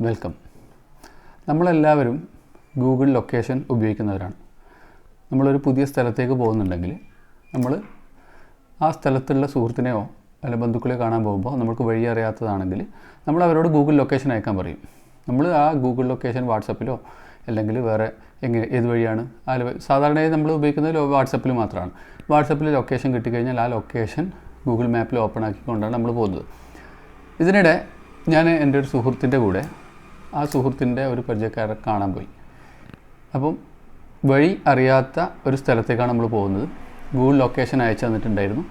Welcome. നമ്മളെല്ലാവരും Google location ഉപയോഗിക്കുന്നവരാണ്. നമ്മളൊരു പുതിയ സ്ഥലത്തേക്ക് പോകുന്നുണ്ടെങ്കിൽ നമ്മൾ ആ സ്ഥലത്തുള്ള സുഹൃത്തിനെയോ അല്ലെങ്കിൽ ബന്ധുക്കളെയോ കാണാൻ പോകുമ്പോൾ നമുക്ക് വഴി അറിയാത്തതാണെങ്കിൽ നമ്മൾ അവരോട് ഗൂഗിൾ ലൊക്കേഷൻ അയക്കാൻ പറയും. നമ്മൾ ആ ഗൂഗിൾ ലൊക്കേഷൻ വാട്സപ്പിലോ അല്ലെങ്കിൽ വേറെ ഏത് വഴിയാണ് സാധാരണയായി നമ്മൾ ഉപയോഗിക്കുന്നത് വാട്സപ്പിൽ മാത്രമാണ്. വാട്സപ്പിൽ ലൊക്കേഷൻ കിട്ടിക്കഴിഞ്ഞാൽ ആ ലൊക്കേഷൻ ഗൂഗിൾ മാപ്പിൽ ഓപ്പൺ ആക്കിക്കൊണ്ടാണ് നമ്മൾ പോകുന്നത്. ഇതിനിടെ ഞാൻ എൻ്റെ ഒരു സുഹൃത്തിൻ്റെ കൂടെ ആ സുഹൃത്തിൻ്റെ ഒരു പരിചയക്കാരെ കാണാൻ പോയി. അപ്പം വഴി അറിയാത്ത ഒരു സ്ഥലത്തേക്കാണ് നമ്മൾ പോകുന്നത്. ഗൂഗിൾ ലൊക്കേഷൻ അയച്ചു തന്നിട്ടുണ്ടായിരുന്നു.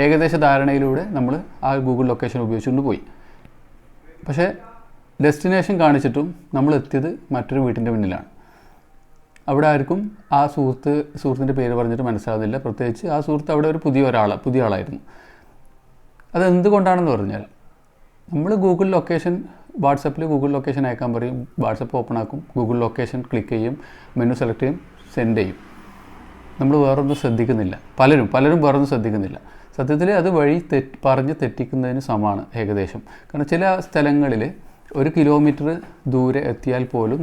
ഏകദേശ ധാരണയിലൂടെ നമ്മൾ ആ ഗൂഗിൾ ലൊക്കേഷൻ ഉപയോഗിച്ചുകൊണ്ട് പോയി. പക്ഷേ ഡെസ്റ്റിനേഷൻ കാണിച്ചിട്ടും നമ്മൾ എത്തിയത് മറ്റൊരു വീട്ടിൻ്റെ മുന്നിലാണ്. അവിടെ ആർക്കും ആ സുഹൃത്തിൻ്റെ പേര് പറഞ്ഞിട്ട് മനസ്സിലാകുന്നില്ല. പ്രത്യേകിച്ച് ആ സുഹൃത്ത് അവിടെ ഒരു പുതിയ ആളായിരുന്നു. അതെന്തുകൊണ്ടാണെന്ന് പറഞ്ഞാൽ നമ്മൾ ഗൂഗിൾ ലൊക്കേഷൻ വാട്സപ്പിൽ ഗൂഗിൾ ലൊക്കേഷൻ അയക്കാൻ പറയും. വാട്സപ്പ് ഓപ്പൺ ആക്കും, ഗൂഗിൾ ലൊക്കേഷൻ ക്ലിക്ക് ചെയ്യും, മെനു സെലക്ട് ചെയ്യും, സെൻഡ് ചെയ്യും. നമ്മൾ വേറൊന്നും ശ്രദ്ധിക്കുന്നില്ല. പലരും വേറൊന്നും ശ്രദ്ധിക്കുന്നില്ല. സത്യത്തിൽ അത് വഴി പറഞ്ഞ് തെറ്റിക്കുന്നതിന് സമാണ് ഏകദേശം. കാരണം ചില സ്ഥലങ്ങളിൽ 1 കിലോമീറ്റർ ദൂരെ എത്തിയാൽ പോലും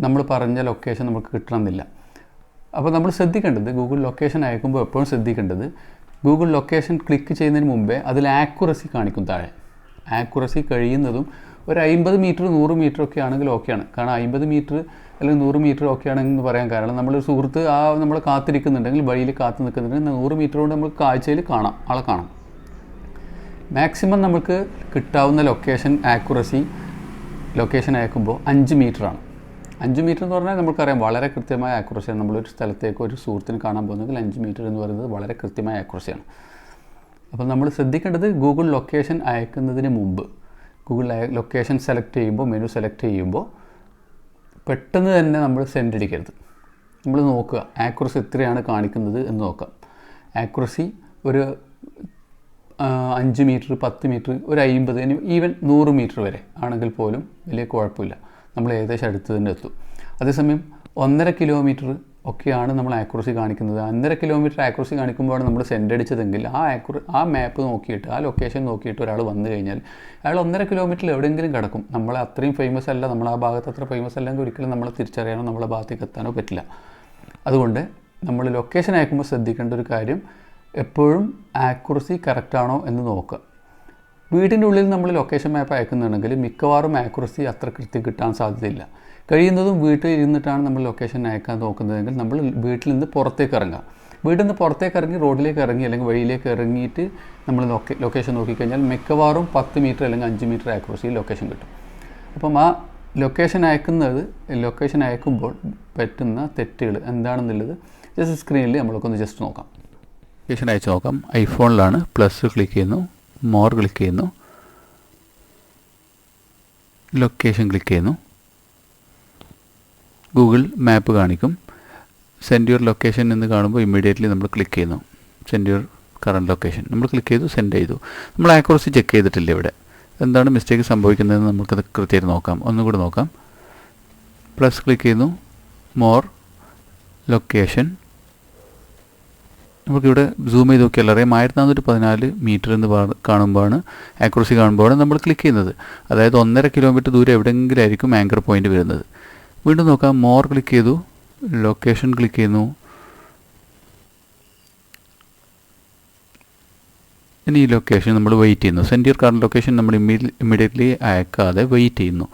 നമ്മൾ പറഞ്ഞ ലൊക്കേഷൻ നമുക്ക് കിട്ടണമെന്നില്ല. അപ്പോൾ നമ്മൾ ശ്രദ്ധിക്കേണ്ടത് ഗൂഗിൾ ലൊക്കേഷൻ അയക്കുമ്പോൾ എപ്പോഴും ശ്രദ്ധിക്കേണ്ടത് ഗൂഗിൾ ലൊക്കേഷൻ ക്ലിക്ക് ചെയ്യുന്നതിന് മുമ്പേ അതിൽ ആക്യുറസി കാണിക്കും താഴെ. ആക്യുറസി കഴിയുന്നതും ഒരു 50 മീറ്റർ 100 മീറ്റർ ഒക്കെ ആണെങ്കിൽ ഓക്കെയാണ്. കാരണം 50 മീറ്റർ അല്ലെങ്കിൽ 100 മീറ്റർ ഒക്കെ ആണെന്ന് പറയാൻ കാരണം നമ്മളൊരു സുഹൃത്ത് നമ്മൾ കാത്തിരിക്കുന്നുണ്ടെങ്കിൽ വഴിയിൽ കാത്തു നിൽക്കുന്നുണ്ടെങ്കിൽ 100 മീറ്റർ കൊണ്ട് നമുക്ക് കാഴ്ചയിൽ ആളെ കാണാം. മാക്സിമം നമുക്ക് കിട്ടാവുന്ന ലൊക്കേഷൻ ആക്യുറസി ലൊക്കേഷൻ അയക്കുമ്പോൾ 5 മീറ്ററാണ്. 5 മീറ്റർ എന്ന് പറഞ്ഞാൽ നമുക്കറിയാം വളരെ കൃത്യമായ ആക്യുറസിയാണ്. നമ്മളൊരു സ്ഥലത്തേക്ക് ഒരു സുഹൃത്തിന് കാണാൻ പോകുന്നെങ്കിൽ 5 മീറ്റർ എന്ന് പറയുന്നത് വളരെ കൃത്യമായ ആക്യുറസിയാണ്. അപ്പോൾ നമ്മൾ ശ്രദ്ധിക്കേണ്ടത് ഗൂഗിൾ ലൊക്കേഷൻ അയക്കുന്നതിന് മുമ്പ് ഗൂഗിൾ ലൊക്കേഷൻ സെലക്ട് ചെയ്യുമ്പോൾ മെനു സെലക്ട് ചെയ്യുമ്പോൾ പെട്ടെന്ന് തന്നെ നമ്മൾ സെൻഡ് അടിക്കരുത്. നമ്മൾ നോക്കുക ആക്യുറസി എത്രയാണ് കാണിക്കുന്നത് എന്ന് നോക്കാം. ആക്യുറസി ഒരു 5 മീറ്റർ 10 മീറ്റർ ഒരു 50 ഈവൻ 100 മീറ്റർ വരെ ആണെങ്കിൽ പോലും വലിയ കുഴപ്പമില്ല. നമ്മൾ ഏകദേശം അടുത്ത് തന്നെ എത്തും. അതേസമയം 1.5 കിലോമീറ്റർ ഒക്കെയാണ് നമ്മൾ ആക്യുറസി കാണിക്കുന്നത്. 1.5 കിലോമീറ്റർ ആക്യുറസി കാണിക്കുമ്പോഴാണ് നമ്മൾ സെൻഡ് അടിച്ചതെങ്കിൽ ആ മാപ്പ് നോക്കിയിട്ട് ആ ലൊക്കേഷൻ നോക്കിയിട്ട് ഒരാൾ വന്നു കഴിഞ്ഞാൽ അയാൾ 1.5 കിലോമീറ്ററിൽ എവിടെയെങ്കിലും കിടക്കും. നമ്മളെ അത്രയും ഫേമസ് അല്ല, നമ്മൾ ആ ഭാഗത്ത് അത്ര ഫേമസ് അല്ലെങ്കിൽ ഒരിക്കലും നമ്മളെ തിരിച്ചറിയാനോ നമ്മളെ ഭാഗത്തേക്ക് എത്താനോ പറ്റില്ല. അതുകൊണ്ട് നമ്മൾ ലൊക്കേഷൻ അയക്കുമ്പോൾ ശ്രദ്ധിക്കേണ്ട ഒരു കാര്യം എപ്പോഴും ആക്യുറസി കറക്റ്റാണോ എന്ന് നോക്കുക. വീടിൻ്റെ ഉള്ളിൽ നമ്മൾ ലൊക്കേഷൻ മാപ്പ് അയക്കുന്നുണ്ടെങ്കിൽ മിക്കവാറും ആക്യുറസി അത്ര കൃത്യം കിട്ടാൻ സാധ്യതയില്ല. കഴിയുന്നതും വീട്ടിൽ ഇരുന്നിട്ടാണ് നമ്മൾ ലൊക്കേഷൻ അയക്കാൻ നോക്കുന്നതെങ്കിൽ നമ്മൾ വീട്ടിൽ നിന്ന് പുറത്തേക്ക് ഇറങ്ങുക. വീട്ടിൽ നിന്ന് പുറത്തേക്ക് ഇറങ്ങി റോഡിലേക്ക് ഇറങ്ങി അല്ലെങ്കിൽ വഴിയിലേക്ക് ഇറങ്ങിയിട്ട് നമ്മൾ ലൊക്കേഷൻ നോക്കിക്കഴിഞ്ഞാൽ മിക്കവാറും 10 മീറ്റർ അല്ലെങ്കിൽ 5 മീറ്റർ ആക്യുറസിയിൽ ലൊക്കേഷൻ കിട്ടും. അപ്പം ആ ലൊക്കേഷൻ അയക്കുമ്പോൾ പറ്റുന്ന തെറ്റുകൾ എന്താണെന്നുള്ളത് ജസ്റ്റ് സ്ക്രീനിൽ നമ്മളൊക്കെ ജസ്റ്റ് നോക്കാം. ലൊക്കേഷൻ അയച്ചു നോക്കാം. ഐഫോണിലാണ് പ്ലസ് ക്ലിക്ക് ചെയ്യുന്നു, മോർ ക്ലിക്ക് ചെയ്യുന്നു, ലൊക്കേഷൻ ക്ലിക്ക് ചെയ്യുന്നു, ഗൂഗിൾ മാപ്പ് കാണിക്കും. സെൻഡ് യുവർ ലൊക്കേഷൻ എന്ന് കാണുമ്പോൾ ഇമ്മീഡിയറ്റ്ലി നമ്മൾ ക്ലിക്ക് ചെയ്യുന്നു. സെൻഡ് യുവർ കറണ്ട് ലൊക്കേഷൻ നമ്മൾ ക്ലിക്ക് ചെയ്തു, സെൻഡ് ചെയ്തു. നമ്മൾ ആക്യുറസി ചെക്ക് ചെയ്തിട്ടില്ല. ഇവിടെ എന്താണ് മിസ്റ്റേക്ക് സംഭവിക്കുന്നതെന്ന് നമുക്കത് കൃത്യമായിട്ട് നോക്കാം. ഒന്നുകൂടി നോക്കാം. പ്ലസ് ക്ലിക്ക് ചെയ്യുന്നു, മോർ, ലൊക്കേഷൻ. നമുക്കിവിടെ സൂം ചെയ്ത് നോക്കിയാൽ അറിയാം 1414 മീറ്റർ എന്ന് കാണുമ്പോഴാണ് ആക്യുറസി കാണുമ്പോഴാണ് നമ്മൾ ക്ലിക്ക് ചെയ്യുന്നത്. അതായത് 1.5 കിലോമീറ്റർ ദൂരം എവിടെയെങ്കിലും ആയിരിക്കും ആങ്കർ പോയിൻ്റ് വരുന്നത്. വീണ്ടും നോക്കാം. മോർ ക്ലിക്ക് ചെയ്തു, ലൊക്കേഷൻ ക്ലിക്ക് ചെയ്യുന്നു. ഇനി ഈ ലൊക്കേഷൻ നമ്മൾ വെയിറ്റ് ചെയ്യുന്നു. സെൻഡ് യുവർ കറണ്ട് ലൊക്കേഷൻ നമ്മൾ ഇമ്മീഡിയറ്റ്ലി അയക്കാതെ വെയിറ്റ് ചെയ്യുന്നു.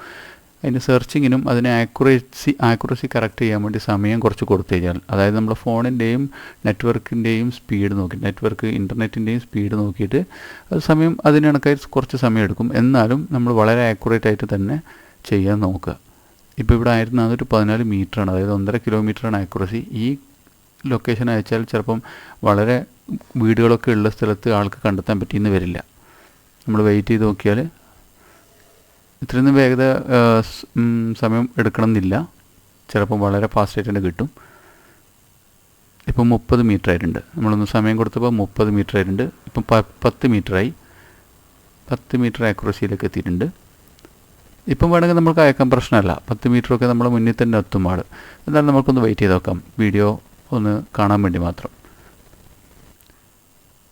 അതിന് സെർച്ചിങ്ങിനും അതിന് ആക്യുറസി കറക്റ്റ് ചെയ്യാൻ വേണ്ടി സമയം കുറച്ച് കൊടുത്തു കഴിഞ്ഞാൽ, അതായത് നമ്മൾ ഫോണിൻ്റെയും നെറ്റ്വർക്കിൻ്റെയും സ്പീഡ് നോക്കി ഇൻ്റർനെറ്റിൻ്റെയും സ്പീഡ് നോക്കിയിട്ട് അതിനണക്കായി കുറച്ച് സമയം എടുക്കും. എന്നാലും നമ്മൾ വളരെ ആക്യുറേറ്റ് ആയിട്ട് തന്നെ ചെയ്യാൻ നോക്കുക. ഇപ്പോൾ ഇവിടെ 1414 മീറ്ററാണ്, അതായത് 1.5 കിലോമീറ്ററാണ് ആക്യുറസി. ഈ ലൊക്കേഷൻ അയച്ചാൽ ചിലപ്പം വളരെ വീടുകളൊക്കെ ഉള്ള സ്ഥലത്ത് ആൾക്ക് കണ്ടെത്താൻ പറ്റിയെന്ന് വരില്ല. നമ്മൾ വെയിറ്റ് ചെയ്ത് നോക്കിയാൽ ഇത്രയൊന്നും വേഗത സമയം എടുക്കണമെന്നില്ല. ചിലപ്പോൾ വളരെ ഫാസ്റ്റായിട്ട് തന്നെ കിട്ടും. ഇപ്പം 30 മീറ്റർ ആയിട്ടുണ്ട്. നമ്മളൊന്ന് സമയം കൊടുത്തപ്പോൾ 30 മീറ്റർ ആയിട്ടുണ്ട്. ഇപ്പം 10 മീറ്ററായി. 10 മീറ്റർ ആക്യുറസിയിലേക്ക് എത്തിയിട്ടുണ്ട്. ഇപ്പം വേണമെങ്കിൽ നമുക്ക് അയക്കാൻ പ്രശ്നമല്ല. 10 മീറ്ററൊക്കെ നമ്മൾ മുന്നിൽ തന്നെ എത്തുമ്പോൾ. എന്നാലും നമുക്കൊന്ന് വെയിറ്റ് ചെയ്ത് നോക്കാം, വീഡിയോ ഒന്ന് കാണാൻ വേണ്ടി മാത്രം.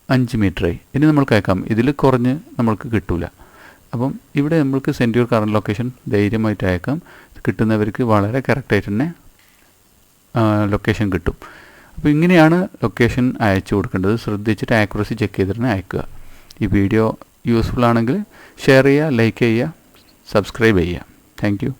5 മീറ്ററായി. ഇനി നമ്മൾക്ക് അയക്കാം. ഇതിൽ കുറഞ്ഞ് നമ്മൾക്ക് കിട്ടില്ല. അപ്പം ഇവിടെ നമ്മൾക്ക് സെൻഡ് യുവർ കറണ്ട് ലൊക്കേഷൻ ധൈര്യമായിട്ട് അയക്കാം. കിട്ടുന്നവർക്ക് വളരെ കറക്റ്റായിട്ട് തന്നെ ലൊക്കേഷൻ കിട്ടും. അപ്പോൾ ഇങ്ങനെയാണ് ലൊക്കേഷൻ അയച്ചു കൊടുക്കേണ്ടത്. ശ്രദ്ധിച്ചിട്ട് ആക്യുറസി ചെക്ക് ചെയ്തിട്ട് തന്നെ അയക്കുക. ഈ വീഡിയോ യൂസ്ഫുൾ ആണെങ്കിൽ ഷെയർ ചെയ്യുക, ലൈക്ക് ചെയ്യുക, സബ്സ്ക്രൈബ് ചെയ്യുക. Thank you.